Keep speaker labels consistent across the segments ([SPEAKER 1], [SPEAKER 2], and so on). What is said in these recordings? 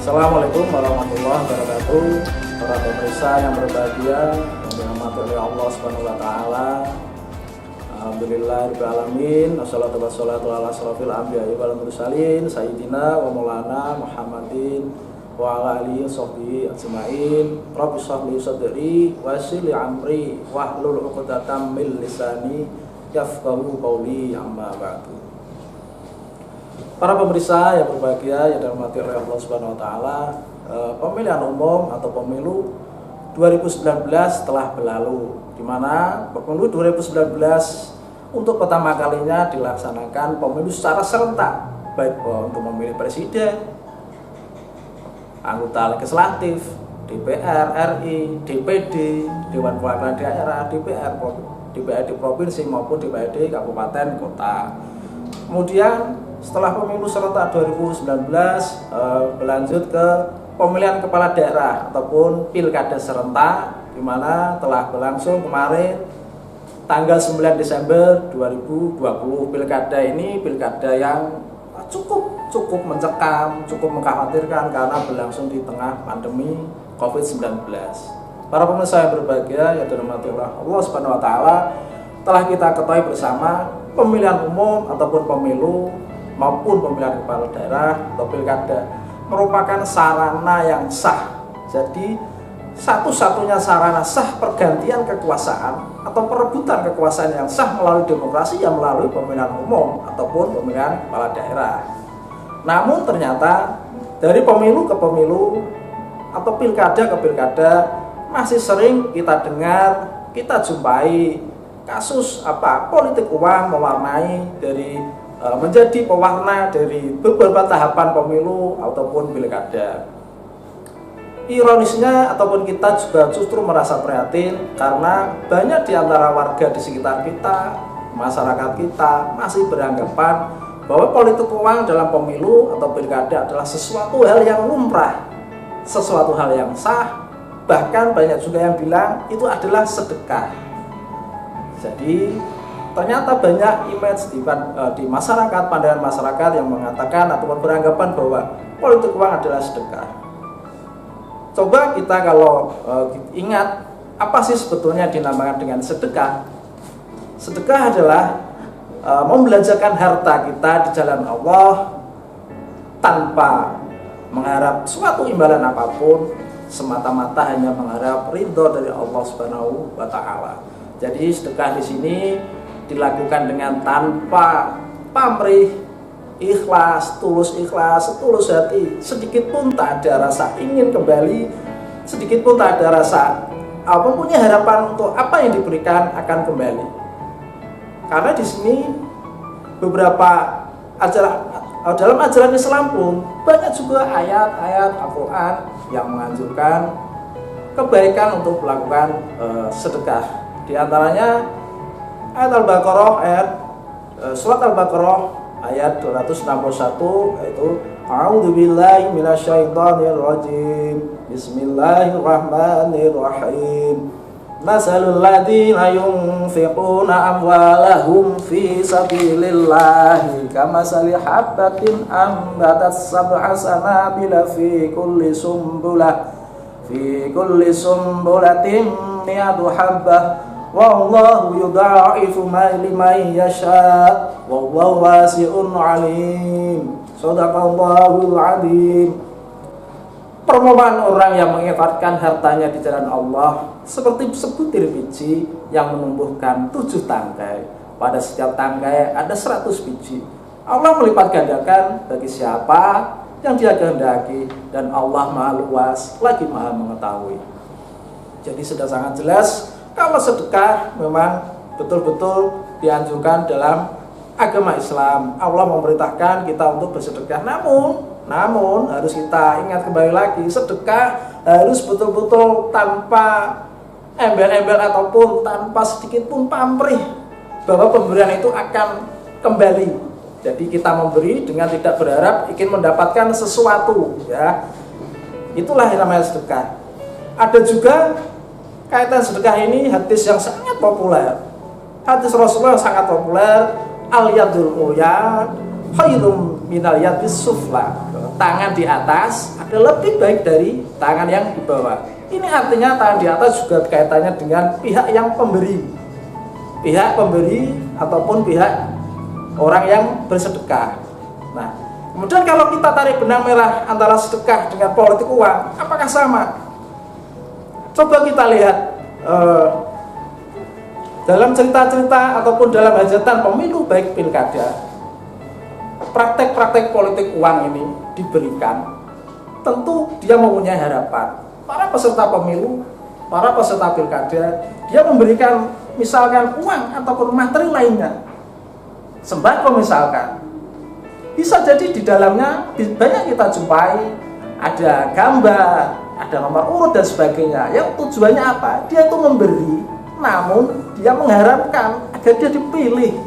[SPEAKER 1] Assalamualaikum warahmatullahi wabarakatuh. Para pemirsa yang berbahagia, yang dirahmati oleh Allah Subhanahu wa taala. Alhamdulillahirabbil alamin. Wassalatu wassalamu ala asrofil anbiya'i wal mursalin sayyidina wa maulana Muhammadin wa ala alihi washabbihi ajmain. Rabbi shrah li sadri wa yassir li amri wahlul 'uqdatam min lisani yafqahu qawli, amma ba'du. Para pemirsa yang berbahagia yang dirahmati oleh Allah Subhanahu wa taala, pemilihan umum atau pemilu 2019 telah berlalu, di mana pemilu 2019 untuk pertama kalinya dilaksanakan pemilu secara serentak, baik untuk memilih presiden, anggota legislatif, DPR RI, DPD, Dewan Perwakilan Daerah, DPRD provinsi maupun DPRD kabupaten kota. Kemudian setelah pemilu serentak 2019 berlanjut ke pemilihan kepala daerah ataupun pilkada serentak, di mana telah berlangsung kemarin tanggal 9 Desember 2020. Pilkada ini pilkada yang cukup mencekam, cukup mengkhawatirkan karena berlangsung di tengah pandemi COVID-19. Para pemirsa yang berbahagia yang dirahmati Allah Subhanahu wa taala, telah kita ketahui bersama pemilihan umum ataupun pemilu maupun pemilihan kepala daerah atau pilkada merupakan sarana yang sah. Jadi satu-satunya sarana sah pergantian kekuasaan atau perebutan kekuasaan yang sah melalui demokrasi yang melalui pemilihan umum ataupun pemilihan kepala daerah. Namun ternyata dari pemilu ke pemilu atau pilkada ke pilkada masih sering kita dengar, kita jumpai kasus politik uang mewarnai dari menjadi pewarna dari beberapa tahapan pemilu ataupun pilkada. Ironisnya ataupun kita juga justru merasa prihatin karena banyak di antara warga di sekitar kita, masyarakat kita masih beranggapan bahwa politik uang dalam pemilu atau pilkada adalah sesuatu hal yang lumrah, sesuatu hal yang sah, bahkan banyak juga yang bilang itu adalah sedekah. Jadi ternyata banyak image di masyarakat, pandangan masyarakat yang mengatakan ataupun beranggapan bahwa politik uang adalah sedekah. Coba kita kalau ingat apa sih sebetulnya dinamakan dengan sedekah? Sedekah adalah membelanjakan harta kita di jalan Allah tanpa mengharap suatu imbalan apapun, semata-mata hanya mengharap ridho dari Allah Subhanahu wa taala. Jadi sedekah di sini dilakukan dengan tanpa pamrih, ikhlas, tulus hati, sedikit pun tak ada rasa ingin kembali, sedikit pun tak ada rasa mempunyai harapan untuk apa yang diberikan akan kembali. Karena di sini beberapa dalam ajaran Islam pun banyak juga ayat-ayat Al-Quran yang menganjurkan kebaikan untuk melakukan sedekah. Di antaranya ayat Al-Baqarah, surat Al-Baqarah ayat 261, yaitu A'udzubillahi minasyaitonirrajim. Bismillahirrahmanirrahim. Masalul ladzina yunfiquna amwalahum fi sabilillahi kamasali habbatin ambatat sab'a sanabila fi kulli sumbulatin mi'atu habbah. Wallahu yudha'ifu liman yasha' wallahu wasi'un 'alim. Shadaqallahul 'adzim. Perumpamaan orang yang menginfakkan hartanya di jalan Allah seperti sebutir biji yang menumbuhkan 7 tangkai. Pada setiap tangkai ada 100 biji. Allah melipat gandakan bagi siapa yang Dia kehendaki, dan Allah Maha luas lagi Maha mengetahui. Jadi sudah sangat jelas kalau sedekah memang betul-betul dianjurkan dalam agama Islam. Allah memerintahkan kita untuk bersedekah. Namun harus kita ingat kembali lagi, sedekah harus betul-betul tanpa embel-embel ataupun tanpa sedikit pun pamrih bahwa pemberian itu akan kembali. Jadi kita memberi dengan tidak berharap ingin mendapatkan sesuatu, ya. Itulah yang namanya sedekah. Ada juga kaitan sedekah ini hadis yang sangat populer. Hadis Rasulullah yang sangat populer, al-yadul ulya khairum minal yadis sufla. Tangan di atas ada lebih baik dari tangan yang di bawah. Ini artinya tangan di atas juga kaitannya dengan pihak yang pemberi. Pihak pemberi ataupun pihak orang yang bersedekah. Nah, kemudian kalau kita tarik benang merah antara sedekah dengan politik uang, apakah sama? Coba kita lihat dalam cerita-cerita ataupun dalam hajatan pemilu baik pilkada, praktek-praktek politik uang ini diberikan, tentu dia mempunyai harapan. Para peserta pemilu, para peserta pilkada, dia memberikan misalkan uang ataupun materi lainnya, sembako misalkan. Bisa jadi di dalamnya banyak kita jumpai ada gambar, ada nomor urut dan sebagainya. Yang tujuannya apa? Dia itu memberi, namun dia mengharapkan agar dia dipilih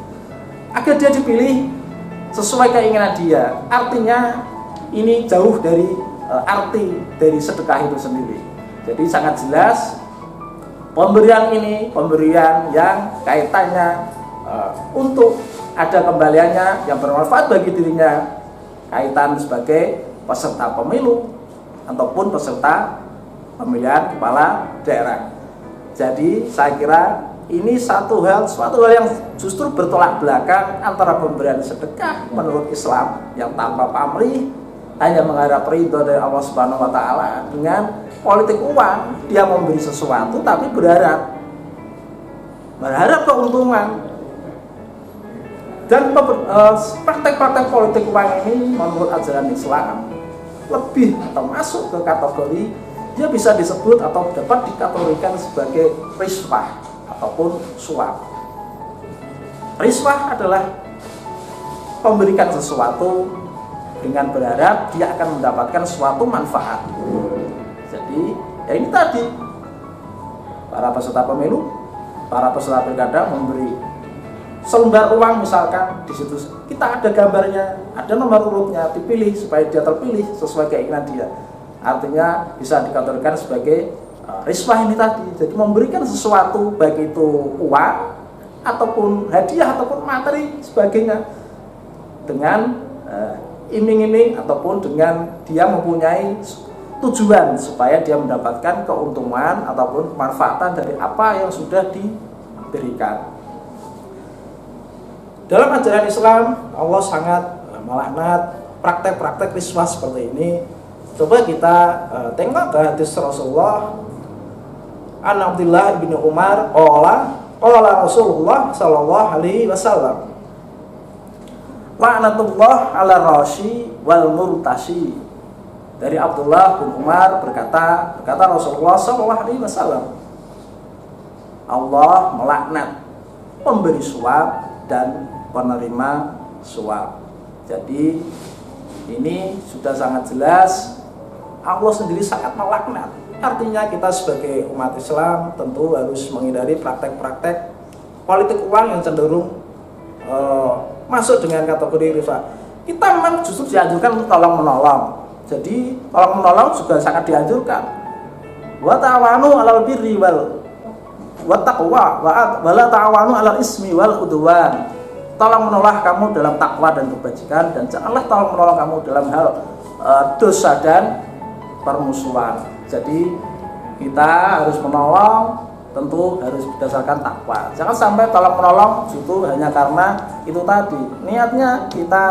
[SPEAKER 1] sesuai keinginan dia. Artinya ini jauh dari arti dari sedekah itu sendiri. Jadi sangat jelas pemberian ini pemberian yang kaitannya untuk ada kembaliannya yang bermanfaat bagi dirinya, kaitan sebagai peserta pemilu ataupun peserta pemilihan kepala daerah. Jadi saya kira ini suatu hal yang justru bertolak belakang antara pemberian sedekah menurut Islam yang tanpa pamrih hanya mengharap ridho dari Allah Subhanahu wa taala, dengan politik uang dia memberi sesuatu tapi berharap keuntungan. Dan praktek-praktek politik uang ini menurut ajaran Islam lebih atau masuk ke kategori dia bisa disebut atau dapat dikategorikan sebagai riswah ataupun suap. Riswah adalah memberikan sesuatu dengan berharap dia akan mendapatkan suatu manfaat. Jadi ya ini tadi, para peserta pemilu, para peserta pilkada memberi selembar uang misalkan, di situ kita ada gambarnya, ada nomor urutnya, dipilih supaya dia terpilih sesuai keinginan dia. Artinya bisa dikategorikan sebagai riswah ini tadi. Jadi memberikan sesuatu baik itu uang ataupun hadiah ataupun materi sebagainya dengan iming-iming ataupun dengan dia mempunyai tujuan supaya dia mendapatkan keuntungan ataupun kemanfaatan dari apa yang sudah diberikan. Dalam ajaran Islam, Allah sangat melaknat praktek-praktek riswah seperti ini. Coba kita tengok ke hadis Rasulullah. An Abdullah bin Umar qala Rasulullah sallallahu alaihi wasallam, la'natullah 'ala rashi wal murtashi. Dari Abdullah bin Umar berkata Rasulullah sallallahu alaihi wasallam, Allah melaknat pemberi suap dan penerima suap. Jadi ini sudah sangat jelas Allah sendiri sangat melaknat. Artinya kita sebagai umat Islam tentu harus menghindari praktek-praktek politik uang yang cenderung masuk dengan kategori riba. Kita memang justru dianjurkan untuk tolong menolong. Jadi tolong menolong juga sangat dianjurkan. Wa ta'awanu 'alal birri wal taqwa wa la ta'awanu 'alal ismi wal udwan. Tolong menolong kamu dalam takwa dan kebajikan, dan janganlah tolong menolong kamu dalam hal dosa dan permusuhan. Jadi kita harus menolong tentu harus berdasarkan takwa. Jangan sampai tolong menolong itu hanya karena itu tadi niatnya kita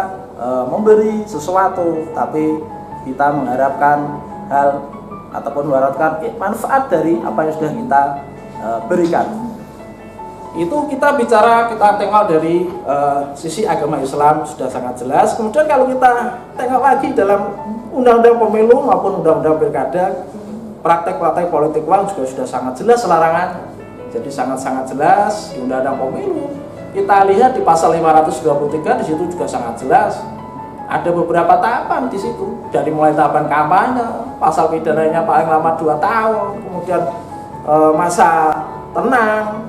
[SPEAKER 1] memberi sesuatu, tapi kita mengharapkan hal ataupun mengharapkan manfaat dari apa yang sudah kita berikan. Itu kita tengok dari sisi agama Islam sudah sangat jelas. Kemudian kalau kita tengok lagi dalam undang-undang pemilu maupun undang-undang pilkada, praktek-praktek politik uang juga sudah sangat jelas larangan. Jadi sangat-sangat jelas di undang-undang pemilu. Kita lihat di pasal 523 di situ juga sangat jelas. Ada beberapa tahapan di situ. Dari mulai tahapan kampanye, pasal pidananya paling lama 2 tahun, kemudian masa tenang,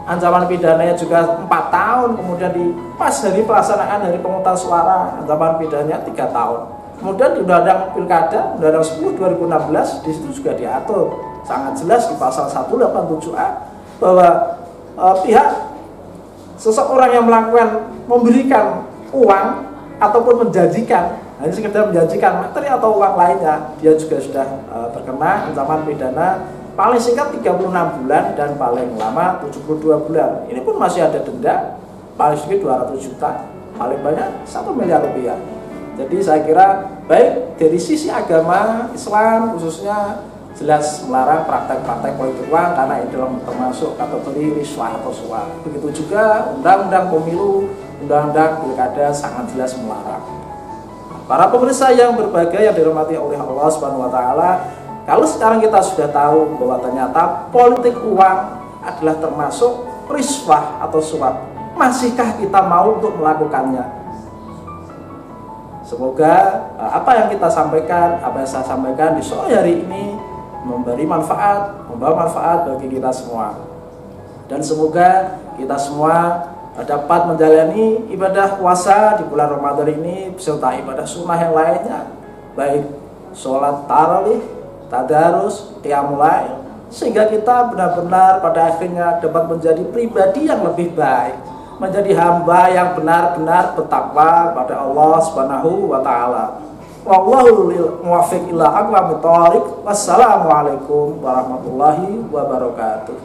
[SPEAKER 1] ancaman pidananya juga 4 tahun, kemudian di pas hari pelaksanaan hari pemungutan suara ancaman pidananya 3 tahun. Kemudian di Undang-Undang Pilkada, Undang-Undang 10 2016 di situ juga diatur sangat jelas di pasal 187A bahwa pihak seseorang yang memberikan uang ataupun menjanjikan, hanya sekedar menjanjikan materi atau uang lainnya, dia juga sudah terkena ancaman pidana paling singkat 36 bulan dan paling lama 72 bulan. Ini pun masih ada denda paling sedikit 200 juta, paling banyak 1 miliar rupiah. Jadi saya kira baik dari sisi agama Islam khususnya jelas melarang praktek-praktek politik uang karena itu termasuk kategori riswah atau suap. Begitu juga undang-undang pemilu, undang-undang pilkada sangat jelas melarang. Para pemirsa yang berbahagia yang dirahmati oleh Allah Subhanahu wa taala, kalau sekarang kita sudah tahu bahwa ternyata politik uang adalah termasuk riswah atau suap, masihkah kita mau untuk melakukannya? Semoga apa yang kita sampaikan, apa yang saya sampaikan di sore hari ini memberi manfaat, membawa manfaat bagi kita semua. Dan semoga kita semua dapat menjalani ibadah puasa di bulan Ramadan ini beserta ibadah sunnah yang lainnya, baik sholat tarawih, tadarus, qiyamul lail, sehingga kita benar-benar pada akhirnya dapat menjadi pribadi yang lebih baik, menjadi hamba yang benar-benar bertakwa pada Allah Subhanahu wa taala. Wallahu muwaffiq ila aqwamit thoriq. Wassalamualaikum warahmatullahi wabarakatuh.